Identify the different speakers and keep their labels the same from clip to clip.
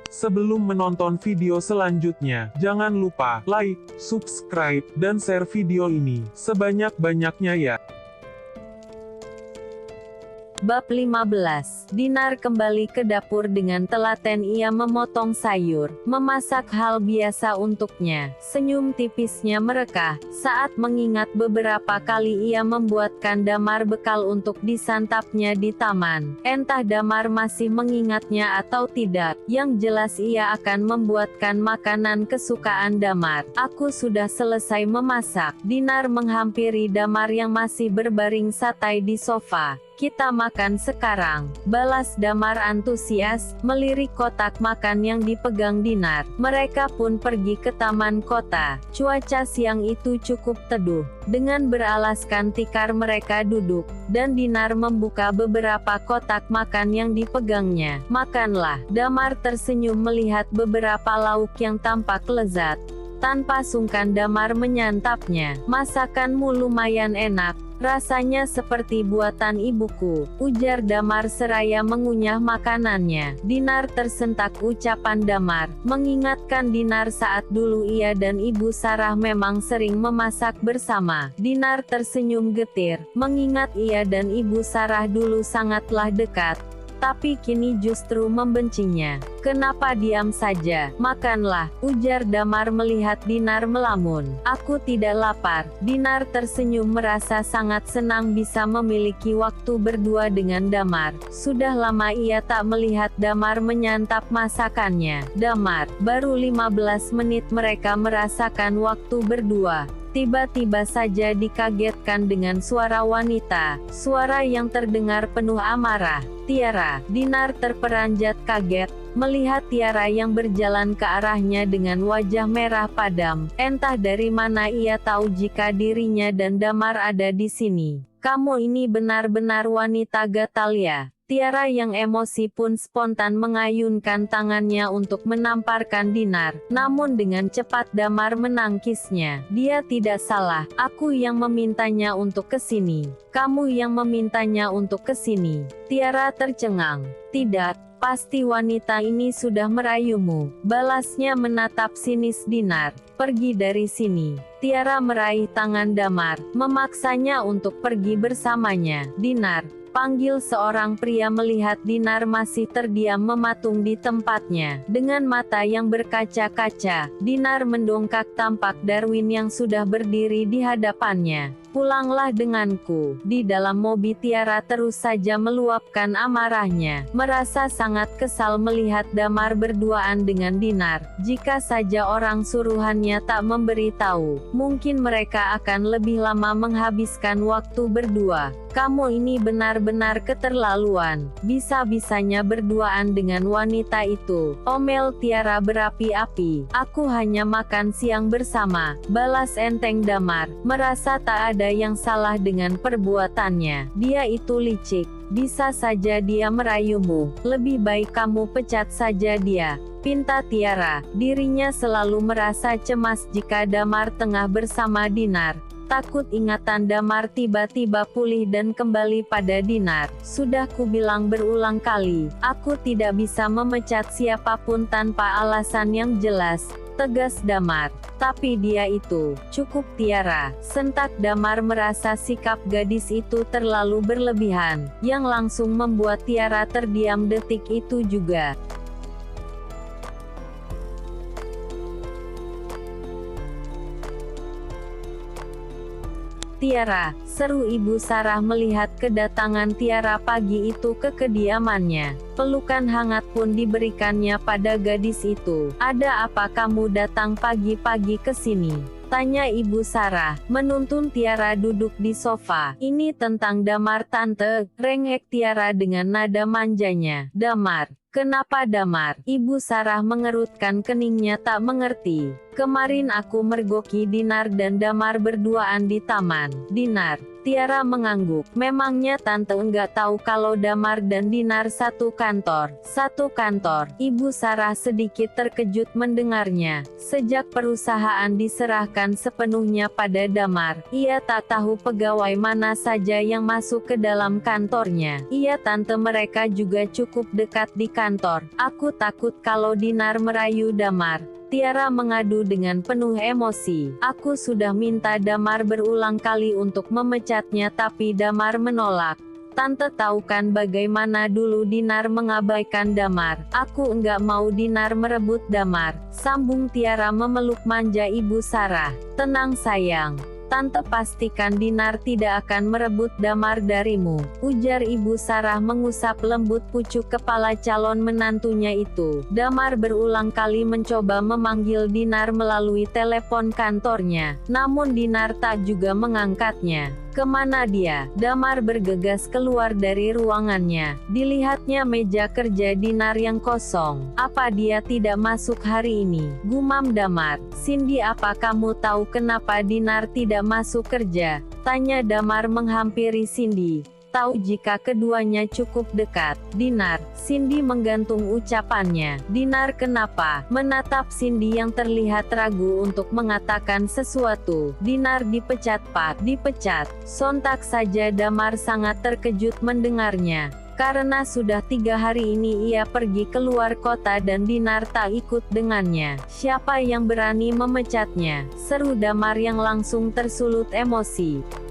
Speaker 1: Sebelum menonton video selanjutnya, jangan lupa like, subscribe, dan share video ini sebanyak-banyaknya ya.
Speaker 2: Bab 15. Dinar kembali ke dapur dengan telaten. Ia memotong sayur, memasak hal biasa untuknya. Senyum tipisnya merekah, saat mengingat beberapa kali ia membuatkan Damar bekal untuk disantapnya di taman. Entah Damar masih mengingatnya atau tidak, yang jelas ia akan membuatkan makanan kesukaan Damar. Aku sudah selesai memasak. Dinar menghampiri Damar yang masih berbaring santai di sofa. Kita makan sekarang, balas Damar antusias, melirik kotak makan yang dipegang Dinar. Mereka pun pergi ke taman kota. Cuaca siang itu cukup teduh. Dengan beralaskan tikar mereka duduk, dan Dinar membuka beberapa kotak makan yang dipegangnya. Makanlah, Damar tersenyum melihat beberapa lauk yang tampak lezat. Tanpa sungkan Damar menyantapnya. Masakanmu lumayan enak. Rasanya seperti buatan ibuku, ujar Damar seraya mengunyah makanannya. Dinar tersentak ucapan Damar, mengingatkan Dinar saat dulu ia dan Ibu Sarah memang sering memasak bersama. Dinar tersenyum getir, mengingat ia dan Ibu Sarah dulu sangatlah dekat. Tapi kini justru membencinya. Kenapa diam saja? Makanlah, ujar Damar melihat Dinar melamun. Aku tidak lapar. Dinar tersenyum merasa sangat senang bisa memiliki waktu berdua dengan Damar. Sudah lama ia tak melihat Damar menyantap masakannya. Damar, baru 15 menit mereka merasakan waktu berdua. Tiba-tiba saja dikagetkan dengan suara wanita, suara yang terdengar penuh amarah. Tiara. Dinar terperanjat kaget, melihat Tiara yang berjalan ke arahnya dengan wajah merah padam. Entah dari mana ia tahu jika dirinya dan Damar ada di sini. Kamu ini benar-benar wanita gatal ya. Tiara yang emosi pun spontan mengayunkan tangannya untuk menamparkan Dinar. Namun dengan cepat Damar menangkisnya. Dia tidak salah, aku yang memintanya untuk kesini. Kamu yang memintanya untuk kesini. Tiara tercengang. Tidak, pasti wanita ini sudah merayumu. Balasnya menatap sinis Dinar. Pergi dari sini. Tiara meraih tangan Damar, memaksanya untuk pergi bersamanya. Dinar, panggil seorang pria melihat Dinar masih terdiam mematung di tempatnya. Dengan mata yang berkaca-kaca, Dinar mendongkak tampak Darwin yang sudah berdiri di hadapannya. Pulanglah denganku. Di dalam mobil Tiara terus saja meluapkan amarahnya. Merasa sangat kesal melihat Damar berduaan dengan Dinar. Jika saja orang suruhannya tak memberi tahu, mungkin mereka akan lebih lama menghabiskan waktu berdua. Kamu ini benar-benar keterlaluan. Bisa-bisanya berduaan dengan wanita itu. Omel Tiara berapi-api. Aku hanya makan siang bersama, balas enteng Damar. Merasa tak ada yang salah dengan perbuatannya. Dia itu licik. Bisa saja dia merayumu. Lebih baik kamu pecat saja dia, pinta Tiara. Dirinya selalu merasa cemas jika Damar tengah bersama Dinar. Takut ingatan Damar tiba-tiba pulih dan kembali pada Dinar. Sudah kubilang berulang kali, aku tidak bisa memecat siapapun tanpa alasan yang jelas, tegas Damar. Tapi dia itu, cukup Tiara. Sentak Damar merasa sikap gadis itu terlalu berlebihan, yang langsung membuat Tiara terdiam detik itu juga. Tiara, seru Ibu Sarah melihat kedatangan Tiara pagi itu ke kediamannya. Pelukan hangat pun diberikannya pada gadis itu. Ada apa kamu datang pagi-pagi ke sini? Tanya Ibu Sarah, menuntun Tiara duduk di sofa. Ini tentang Damar tante, rengek Tiara dengan nada manjanya. Damar. Kenapa Damar? Ibu Sarah mengerutkan keningnya tak mengerti. Kemarin aku mergoki Dinar dan Damar berduaan di taman. Dinar. Tiara mengangguk. Memangnya tante enggak tahu kalau Damar dan Dinar satu kantor? Satu kantor. Ibu Sarah sedikit terkejut mendengarnya. Sejak perusahaan diserahkan sepenuhnya pada Damar, ia tak tahu pegawai mana saja yang masuk ke dalam kantornya. Iya tante, mereka juga cukup dekat di kantor. Aku takut kalau Dinar merayu Damar. Tiara mengadu dengan penuh emosi. Aku sudah minta Damar berulang kali untuk memecatnya tapi Damar menolak. Tante tahu kan bagaimana dulu Dinar mengabaikan Damar. Aku enggak mau Dinar merebut Damar, sambung Tiara memeluk manja Ibu Sarah. Tenang sayang. Tante pastikan Dinar tidak akan merebut Damar darimu, ujar Ibu Sarah mengusap lembut pucuk kepala calon menantunya itu. Damar berulang kali mencoba memanggil Dinar melalui telepon kantornya, namun Dinar tak juga mengangkatnya. Kemana dia? Damar bergegas keluar dari ruangannya. Dilihatnya meja kerja Dinar yang kosong. Apa dia tidak masuk hari ini? Gumam Damar. Cindy, apa kamu tahu kenapa Dinar tidak masuk kerja? Tanya Damar menghampiri Cindy. Tahu jika keduanya cukup dekat. Dinar. Cindy menggantung ucapannya. Dinar kenapa? Menatap Cindy yang terlihat ragu untuk mengatakan sesuatu. Dinar dipecat Pak. Dipecat. Sontak saja Damar sangat terkejut mendengarnya. Karena sudah 3 hari ini ia pergi keluar kota dan Dinar tak ikut dengannya. Siapa yang berani memecatnya? Seru Damar yang langsung tersulut emosi.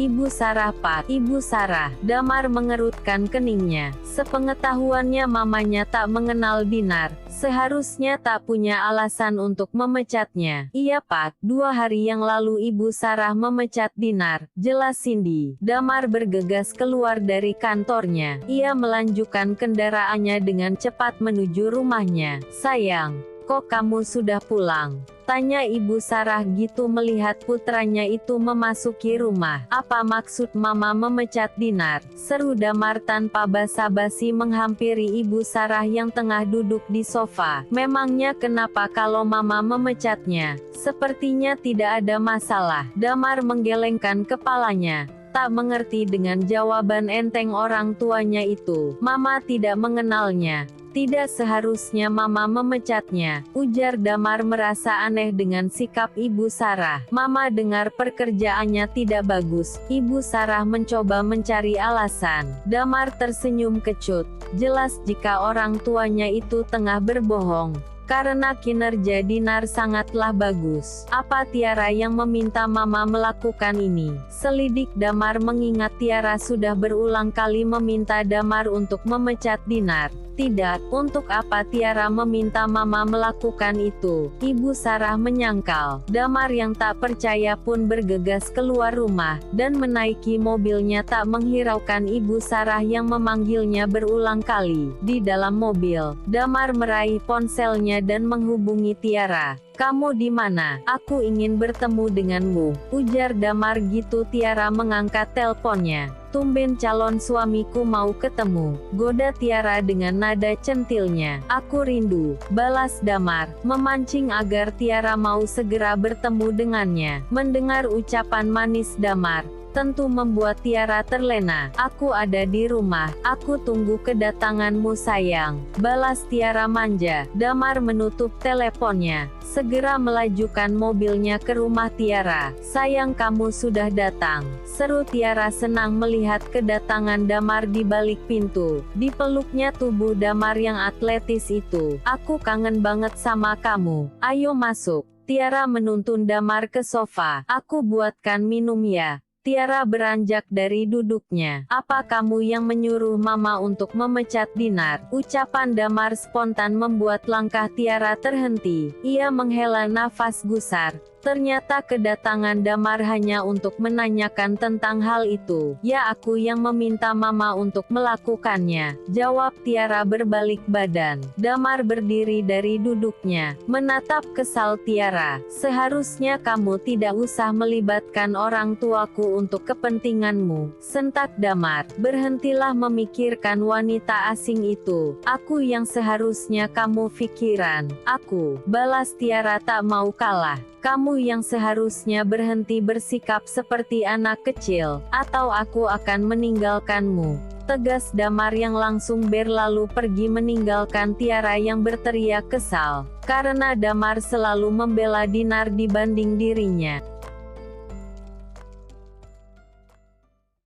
Speaker 2: Ibu Sarah Pak. Ibu Sarah. Damar mengerutkan keningnya. Sepengetahuannya mamanya tak mengenal Dinar. Seharusnya tak punya alasan untuk memecatnya. Iya Pak, 2 hari yang lalu Ibu Sarah memecat Dinar. Jelas Cindy. Damar bergegas keluar dari kantornya. Ia melanjutkan kendaraannya dengan cepat menuju rumahnya. Sayang, kok kamu sudah pulang? Tanya Ibu Sarah gitu melihat putranya itu memasuki rumah. Apa maksud Mama memecat Dinar? Seru Damar tanpa basa-basi menghampiri Ibu Sarah yang tengah duduk di sofa. Memangnya kenapa kalau Mama memecatnya? Sepertinya tidak ada masalah. Damar menggelengkan kepalanya. Tak mengerti dengan jawaban enteng orang tuanya itu. Mama tidak mengenalnya. Tidak seharusnya Mama memecatnya, ujar Damar merasa aneh dengan sikap Ibu Sarah. Mama dengar pekerjaannya tidak bagus. Ibu Sarah mencoba mencari alasan. Damar tersenyum kecut. Jelas jika orang tuanya itu tengah berbohong. Karena kinerja Dinar sangatlah bagus. Apa Tiara yang meminta Mama melakukan ini? Selidik Damar mengingat Tiara sudah berulang kali meminta Damar untuk memecat Dinar. Tidak, untuk apa Tiara meminta Mama melakukan itu? Ibu Sarah menyangkal. Damar yang tak percaya pun bergegas keluar rumah, dan menaiki mobilnya tak menghiraukan Ibu Sarah yang memanggilnya berulang kali. Di dalam mobil, Damar meraih ponselnya dan menghubungi Tiara. Kamu di mana? Aku ingin bertemu denganmu, ujar Damar gitu. Tiara mengangkat teleponnya. Tumben calon suamiku mau ketemu, goda Tiara dengan nada centilnya. Aku rindu, balas Damar, memancing agar Tiara mau segera bertemu dengannya. Mendengar ucapan manis Damar, tentu membuat Tiara terlena. Aku ada di rumah, aku tunggu kedatanganmu sayang, balas Tiara manja. Damar menutup teleponnya, segera melajukan mobilnya ke rumah Tiara. Sayang, kamu sudah datang, seru Tiara senang melihat kedatangan Damar di balik pintu. Dipeluknya tubuh Damar yang atletis itu. Aku kangen banget sama kamu, ayo masuk. Tiara menuntun Damar ke sofa. Aku buatkan minum ya. Tiara beranjak dari duduknya. Apa kamu yang menyuruh Mama untuk memecat Dinar? Ucapan Damar spontan membuat langkah Tiara terhenti. Ia menghela nafas gusar. Ternyata kedatangan Damar hanya untuk menanyakan tentang hal itu. Ya, aku yang meminta Mama untuk melakukannya, jawab Tiara berbalik badan. Damar berdiri dari duduknya, menatap kesal Tiara. Seharusnya kamu tidak usah melibatkan orang tuaku untuk kepentinganmu, sentak Damar. Berhentilah memikirkan wanita asing itu. Aku yang seharusnya kamu pikiran. Aku, balas Tiara tak mau kalah. Kamu yang seharusnya berhenti bersikap seperti anak kecil, atau aku akan meninggalkanmu, tegas Damar yang langsung berlalu pergi meninggalkan Tiara yang berteriak kesal, karena Damar selalu membela Dinar dibanding dirinya.